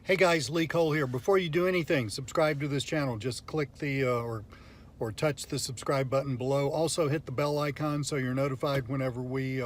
Hey guys, Lee Cole here. Before you do anything, subscribe to this channel. Just click the or touch the subscribe button below. Also hit the bell icon so you're notified whenever we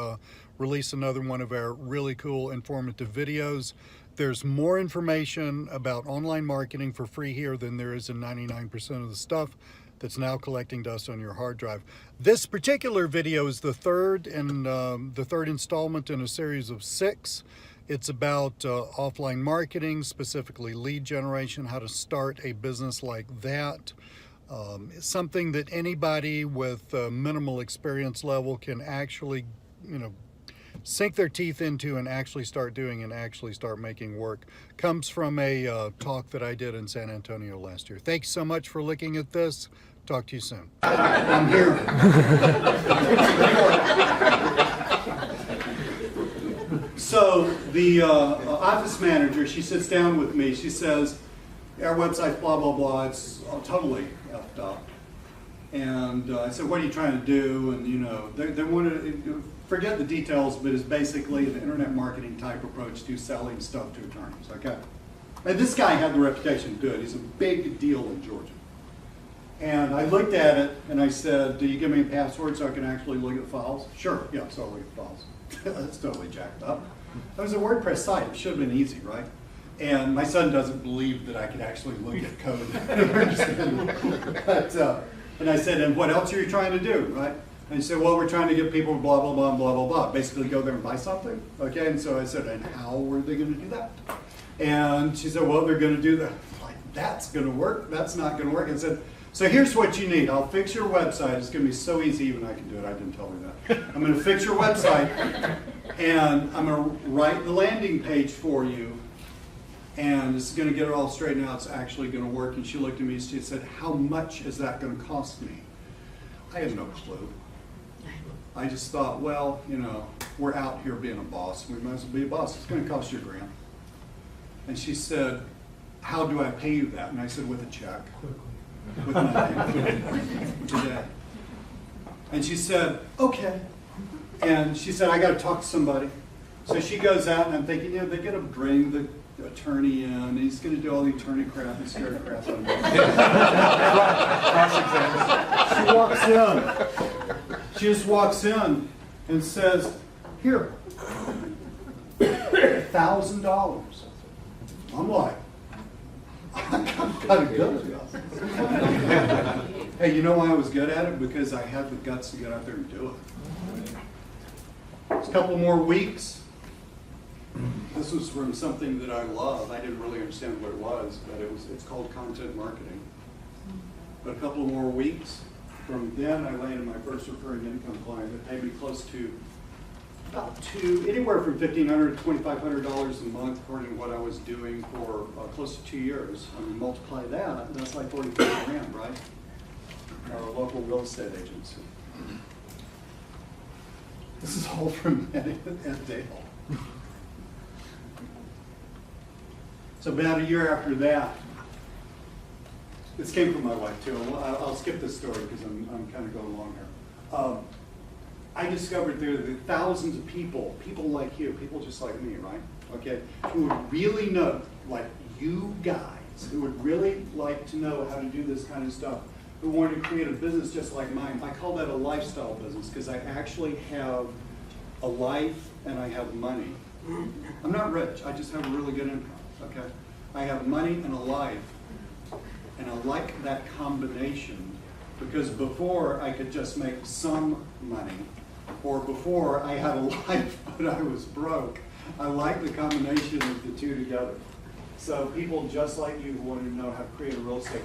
release another one of our really cool informative videos. There's more information about online marketing for free here than there is in 99% of the stuff that's now collecting dust on your hard drive. This particular video is the third installment in a series of 6. It's about offline marketing, specifically lead generation, how to start a business like that. Something that anybody with minimal experience level can actually, sink their teeth into and actually start doing and actually start making work. Comes from a talk that I did in San Antonio last year. Thanks so much for looking at this. Talk to you soon. I'm here. So the office manager, she sits down with me. She says, our website's blah, blah, blah. It's totally effed up. And I said, what are you trying to do? And, they want to, forget the details, but it's basically an internet marketing type approach to selling stuff to attorneys, okay? And this guy had the reputation to do it. He's a big deal in Georgia. And I looked at it and I said, do you give me a password so I can actually look at the files? Sure, yeah, so I'll look at the files. That's totally jacked up. It was a WordPress site. It should have been easy, right? And my son doesn't believe that I could actually look at code. And I said, and what else are you trying to do, right? And he said, well, we're trying to get people blah, blah, blah, blah, blah, blah. Basically go there and buy something, okay? And so I said, and how were they going to do that? And she said, well, they're going to do that. Like, that's going to work? That's not going to work. I said, so here's what you need. I'll fix your website. It's going to be so easy, even I can do it. I didn't tell her that. I'm going to fix your website, and I'm going to write the landing page for you, and it's going to get it all straightened out. It's actually going to work. And she looked at me and she said, how much is that going to cost me? I had no clue. I just thought, well, we're out here being a boss. We might as well be a boss. It's going to cost you $1,000. And she said, how do I pay you that? And I said, with a check. With my name today. And she said, okay. And she said, I got to talk to somebody. So she goes out, and I'm thinking, they're going to bring the attorney in, and he's going to do all the attorney crap and scare the crap out of me. She walks in. She just walks in and says, here, $1,000. I'm like, I'm kind of good at this. Hey, you know why I was good at it? Because I had the guts to get out there and do it. It's a couple more weeks. This was from something that I love. I didn't really understand what it was, but it's called content marketing. But a couple more weeks, from then I landed my first recurring income client that paid me close to anywhere from $1,500 to $2,500 a month, according to what I was doing for close to 2 years. I mean, multiply that, that's like 45 grand, right? Our local real estate agency. This is all from Ed Dale. So about a year after that, this came from my wife too. I'll skip this story because I'm kind of going along here. I discovered there are thousands of people like you, people just like me, right? Okay, who would really know, like you guys, who would really like to know how to do this kind of stuff, who wanted to create a business just like mine. I call that a lifestyle business because I actually have a life and I have money. I'm not rich, I just have a really good income, okay? I have money and a life, and I like that combination because before I could just make some money, or before I had a life but I was broke. I like the combination of the two together. So people just like you who wanted to know how to create a real estate,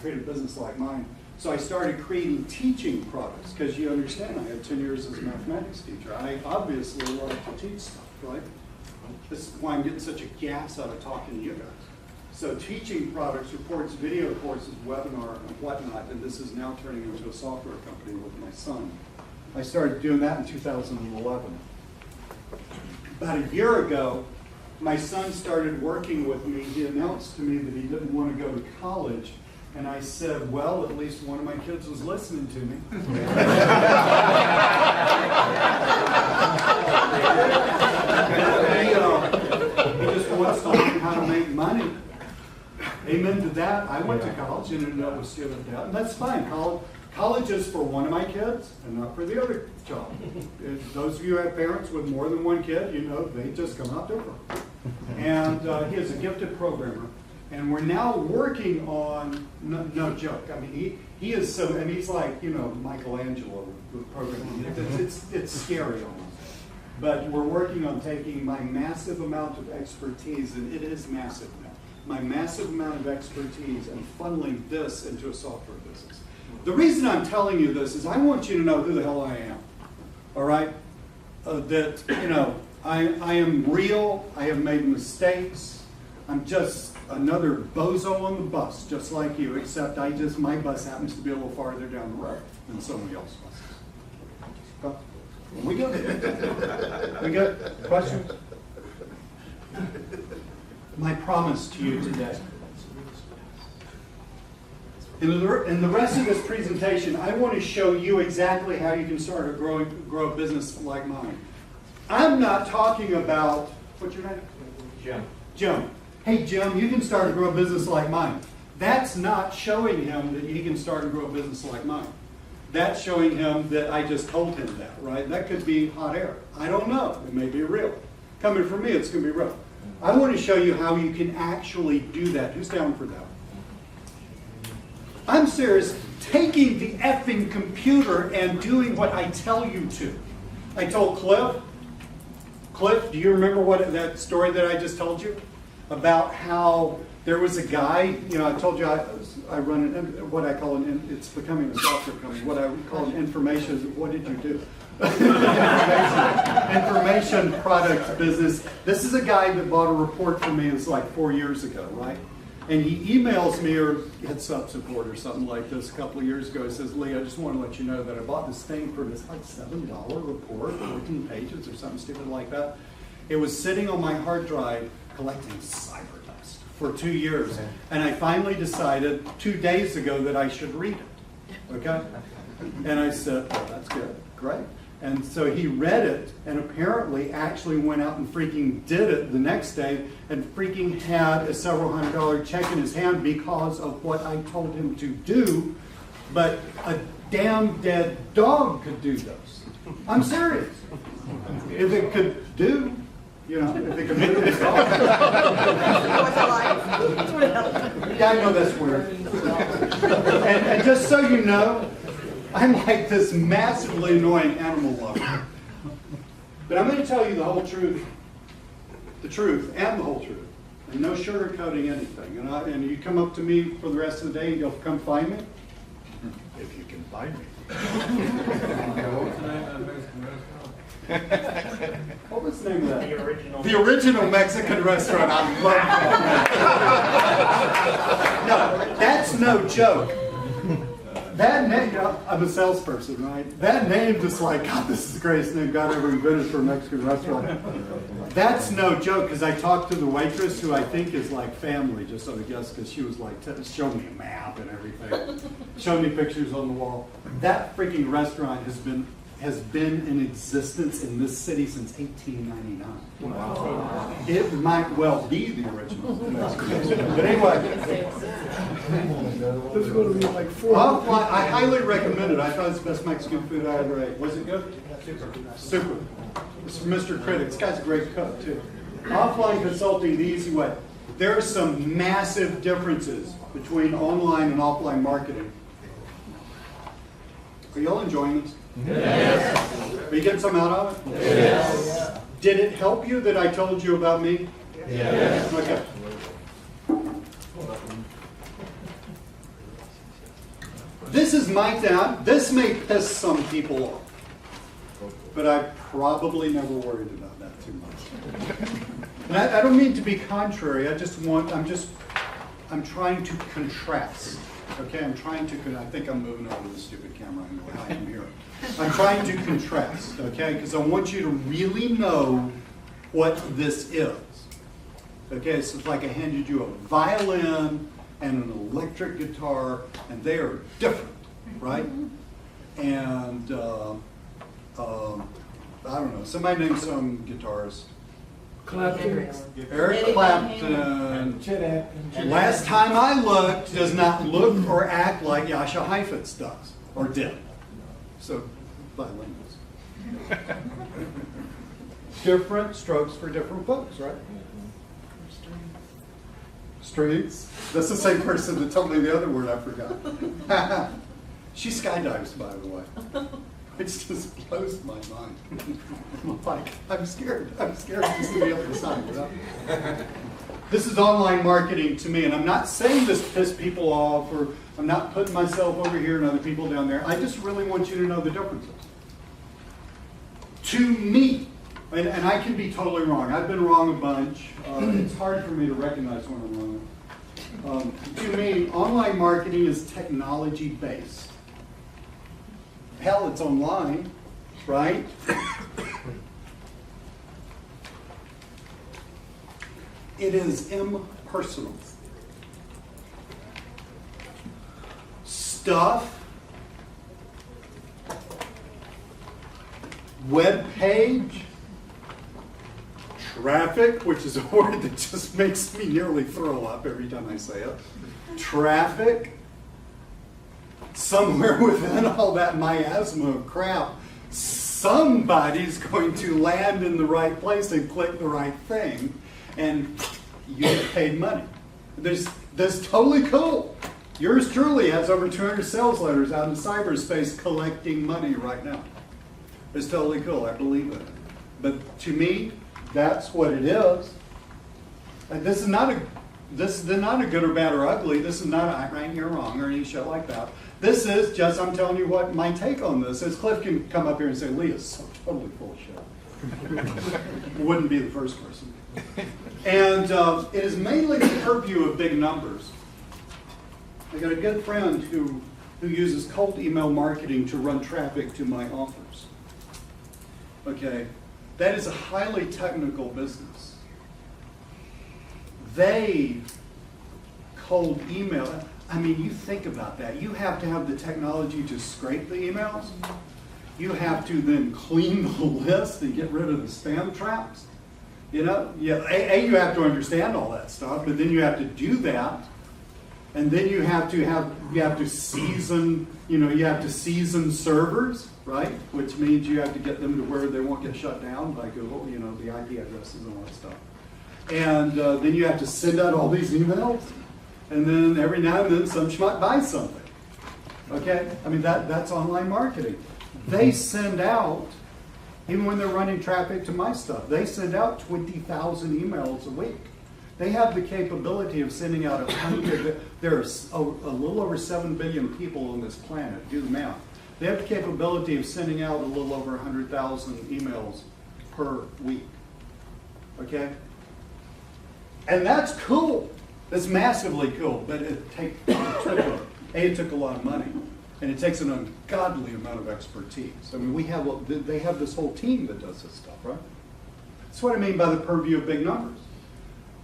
create a business like mine. So I started creating teaching products because you understand I had 10 years as a mathematics teacher. I obviously love to teach stuff, right? This is why I'm getting such a gas out of talking to you guys. So teaching products, reports, video courses, webinar, and whatnot, and this is now turning into a software company with my son. I started doing that in 2011. About a year ago, my son started working with me. He announced to me that he didn't want to go to college, and I said, well, at least one of my kids was listening to me. He just wants to learn how to make money. Amen to that. I went to college and ended up with student debt, and that's fine. College is for one of my kids and not for the other child. If those of you who have parents with more than one kid, you know they just come out different. And he is a gifted programmer, and we're now working on, no joke, I mean, he is so, and he's like, you know, Michelangelo with programming. It's scary almost. But we're working on taking my massive amount of expertise, and it is massive now, my massive amount of expertise and funneling this into a software business. The reason I'm telling you this is I want you to know who the hell I am, all right? That, you know, I am real, I have made mistakes, I'm just another bozo on the bus, just like you, except my bus happens to be a little farther down the road than somebody else's bus. We good? We good? Questions? My promise to you today. In the rest of this presentation, I want to show you exactly how you can start grow a business like mine. I'm not talking about, what's your name? Jim. Jim. Hey Jim, you can start and grow a business like mine. That's not showing him that he can start and grow a business like mine. That's showing him that I just told him that, right? That could be hot air. I don't know. It may be real. Coming from me, it's going to be real. I want to show you how you can actually do that. Who's down for that? I'm serious. Taking the effing computer and doing what I tell you to. I told Cliff, do you remember that story that I just told you? About how there was a guy, you know, I told you I run what I call it's becoming a software company, what I call an information, what did you do? information product business. This is a guy that bought a report from me, it's like 4 years ago, right? And he emails me or hits up support or something like this a couple of years ago. He says, Lee, I just want to let you know that I bought this thing for this like $7 report, 14 pages or something stupid like that. It was sitting on my hard drive collecting cyber dust for 2 years. And I finally decided 2 days ago that I should read it. Okay? And I said, oh, that's good. Great. And so he read it and apparently actually went out and freaking did it the next day and freaking had a several $100 check in his hand because of what I told him to do. But a damn dead dog could do this. I'm serious. If it could do, you know, if it could move its dog. Yeah, I know that's weird. And just so you know, I'm like this massively annoying animal lover. But I'm going to tell you the whole truth, and the whole truth, and no sugarcoating anything. And you come up to me for the rest of the day and you'll come find me? If you can find me. What was the name of that? The original Mexican restaurant. I love that. No, that's no joke. That name, I'm a salesperson, right? That name just like, God, this is the greatest name God ever invented for a Mexican restaurant. That's no joke, because I talked to the waitress, who I think is like family, just so I guess, because she was like, show me a map and everything. Show me pictures on the wall. That freaking restaurant has been in existence in this city since 1899. Wow. It might well be the original. But anyway, this is going to be like 4. I highly recommend it. I thought it's the best Mexican food I ever ate. Was it good? Super. This is Mr. Critic. This guy's a great cook, too. Offline consulting the easy way. There are some massive differences between online and offline marketing. Are y'all enjoying this? Yes. Are you getting something out of it? Yes. Did it help you that I told you about me? Yes. Okay. This is my town. This may piss some people off, but I probably never worried about that too much. And I don't mean to be contrary. I'm trying to contrast. Okay, I think I'm moving over to the stupid camera. I know how I am here. I'm trying to contrast, okay, because I want you to really know what this is. Okay, so it's like I handed you a violin and an electric guitar, and they are different, right? And I don't know, somebody name some guitarists. Clapton. Eric Clapton, Chet Atkins. last time I looked, does not look or act like Yasha Heifetz does, or did. So, bilinguals. Different strokes for different folks, right? Streets. That's the same person that told me the other word I forgot. She skydives, by the way. It just blows my mind. I'm like, I'm scared to see the other side. You know? This is online marketing to me, and I'm not saying this to piss people off, or I'm not putting myself over here and other people down there. I just really want you to know the differences. To me, and I can be totally wrong. I've been wrong a bunch. It's hard for me to recognize when I'm wrong. To me, online marketing is technology-based. Hell, it's online, right? It is impersonal. Stuff, web page, traffic, which is a word that just makes me nearly throw up every time I say it. Traffic. Somewhere within all that miasma of crap, somebody's going to land in the right place and click the right thing, and you get paid money. That's totally cool. Yours truly has over 200 sales letters out in cyberspace collecting money right now. It's totally cool. I believe in it. But to me, that's what it is. And this is not a good or bad or ugly. This is not a right, you're wrong, or any shit like that. This is just, I'm telling you what my take on this is. Cliff can come up here and say, Lee is so totally full of shit. Wouldn't be the first person. And it is mainly the purview of big numbers. I got a good friend who uses cold email marketing to run traffic to my offers. Okay, that is a highly technical business. They cold email. I mean, you think about that. You have to have the technology to scrape the emails. You have to then clean the list and get rid of the spam traps. You know, you have to understand all that stuff, but then you have to do that, and then you have to season. You have to season servers, right? Which means you have to get them to where they won't get shut down by Google. The IP addresses and all that stuff. And then you have to send out all these emails. And then every now and then some schmuck buys something. Okay? I mean, that's online marketing. They send out, even when they're running traffic to my stuff, they send out 20,000 emails a week. They have the capability of sending out 100. There's a little over 7 billion people on this planet. Do the math. They have the capability of sending out a little over 100,000 emails per week. Okay? And that's cool. It's massively cool, but it took a lot of money, and it takes an ungodly amount of expertise. I mean, they have this whole team that does this stuff, right? That's what I mean by the purview of big numbers.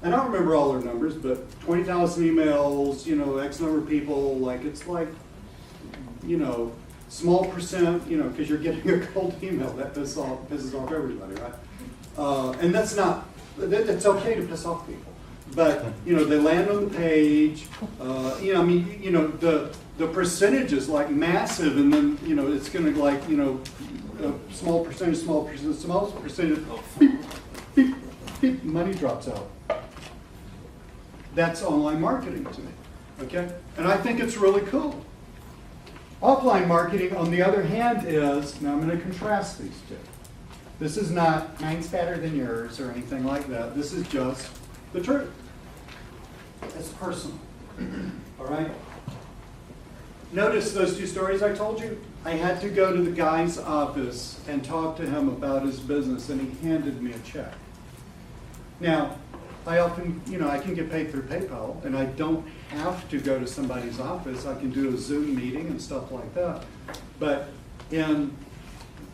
And I don't remember all their numbers, but 20,000 emails, X number of people, it's like, small percent, because you're getting a cold email, that pisses off everybody, right? And that's okay to piss off people. But, they land on the page, the percentage is like massive, and then, it's going to a small percentage, beep, beep, beep, money drops out. That's online marketing to me, okay? And I think it's really cool. Offline marketing, on the other hand, is, now I'm going to contrast these two. This is not mine's better than yours or anything like that. This is just the truth. It's personal. All right? Notice those two stories I told you? I had to go to the guy's office and talk to him about his business, and he handed me a check. Now, I often, I can get paid through PayPal, and I don't have to go to somebody's office. I can do a Zoom meeting and stuff like that. But in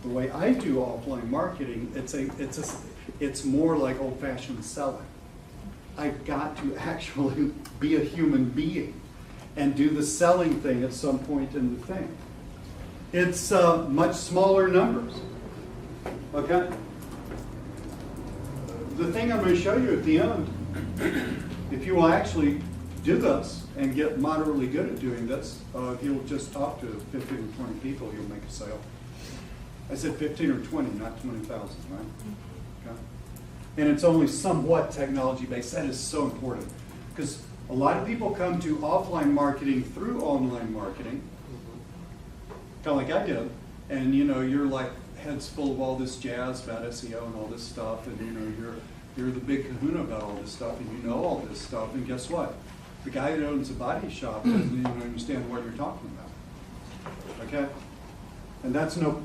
the way I do offline marketing, it's more like old-fashioned selling. I've got to actually be a human being and do the selling thing at some point in the thing. It's much smaller numbers. Okay? the thing I'm going to show you at the end, if you will actually do this and get moderately good at doing this, if you'll just talk to 15 or 20 people, you'll make a sale. I said 15 or 20, not 20,000, right? Okay. And it's only somewhat technology based. That is so important because a lot of people come to offline marketing through online marketing, kind of like I did, and you know, you're like heads full of all this jazz about SEO and all this stuff, and you know, you're the big kahuna about all this stuff, and you know all this stuff, and guess what? The guy that owns a body shop doesn't even understand what you're talking about. Okay? And that's not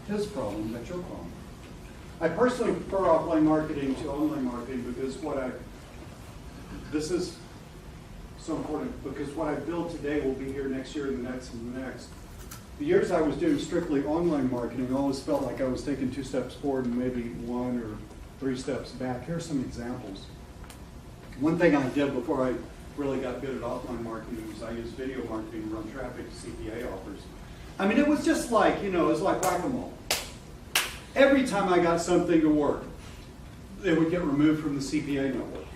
his problem, that's your problem. I personally prefer offline marketing to online marketing because this is so important, because what I build today will be here next year and the next and the next. The years I was doing strictly online marketing, I always felt like I was taking 2 steps forward and maybe 1 or 3 steps back. Here are some examples. One thing I did before I really got good at offline marketing was I used video marketing to run traffic to CPA offers. I mean, it was just like, you know, it was like whack-a-mole. Every time I got something to work, it would get removed from the CPA network.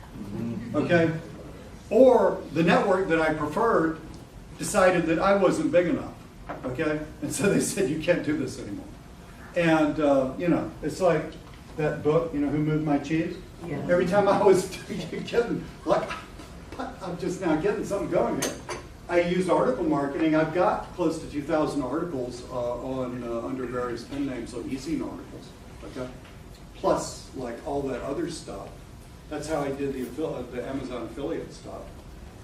Okay? Or the network that I preferred decided that I wasn't big enough. Okay? And so they said, you can't do this anymore. And, you know, it's like that book, you know, Who Moved My Cheese? Yeah. Every time I was getting, like, I'm just now getting something going here. I used article marketing. I've got close to 2,000 articles under various pen names, so e-zine articles, okay? Plus, like, all that other stuff. That's how I did the Amazon affiliate stuff.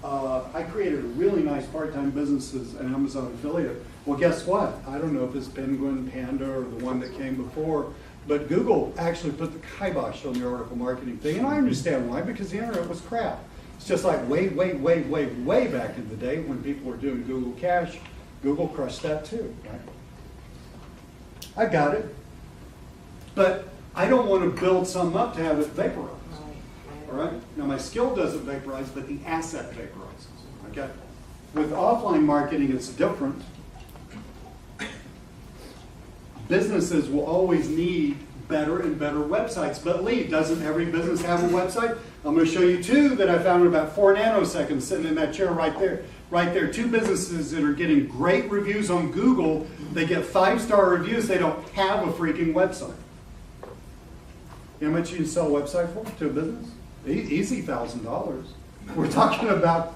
I created a really nice part-time business as an Amazon affiliate. Well, guess what? I don't know if it's Penguin, Panda, or the one that came before, but Google actually put the kibosh on the article marketing thing, and I understand why, because the internet was crap. It's just like way back in the day when people were doing Google Cache, Google crushed that too, right? I got it, but I don't want to build something up to have it vaporize. All right? Now my skill doesn't vaporize, but the asset vaporizes, okay? With offline marketing, it's different. Businesses will always need better and better websites. But Lee, doesn't every business have a website? I'm going to show you 2 that I found in about 4 nanoseconds sitting in that chair right there. Right there, 2 businesses that are getting great reviews on Google. They get 5-star reviews. They don't have a freaking website. You know how much you can sell a website for to a business? Easy $1,000. We're talking about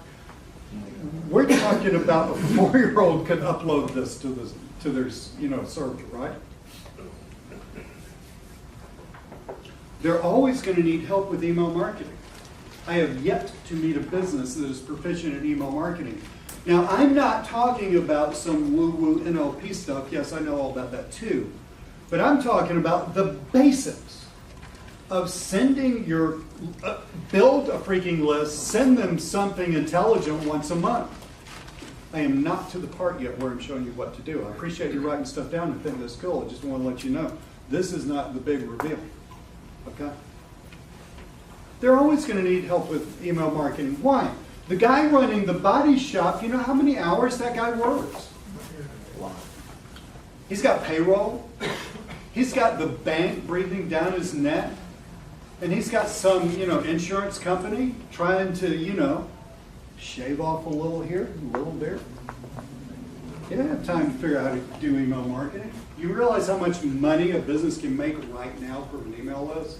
a 4-year-old could upload this to their server, right? They're always going to need help with email marketing. I have yet to meet a business that is proficient in email marketing. Now, I'm not talking about some woo-woo NLP stuff. Yes, I know all about that too. But I'm talking about the basics of sending build a freaking list, send them something intelligent once a month. I am not to the part yet where I'm showing you what to do. I appreciate you writing stuff down and think that's cool. I just want to let you know, this is not the big reveal. Okay? They're always going to need help with email marketing. Why? The guy running the body shop, you know how many hours that guy works? He's got payroll. He's got the bank breathing down his neck. And he's got some, insurance company trying to, shave off a little here, a little there. You don't have time to figure out how to do email marketing. You realize how much money a business can make right now for an email list?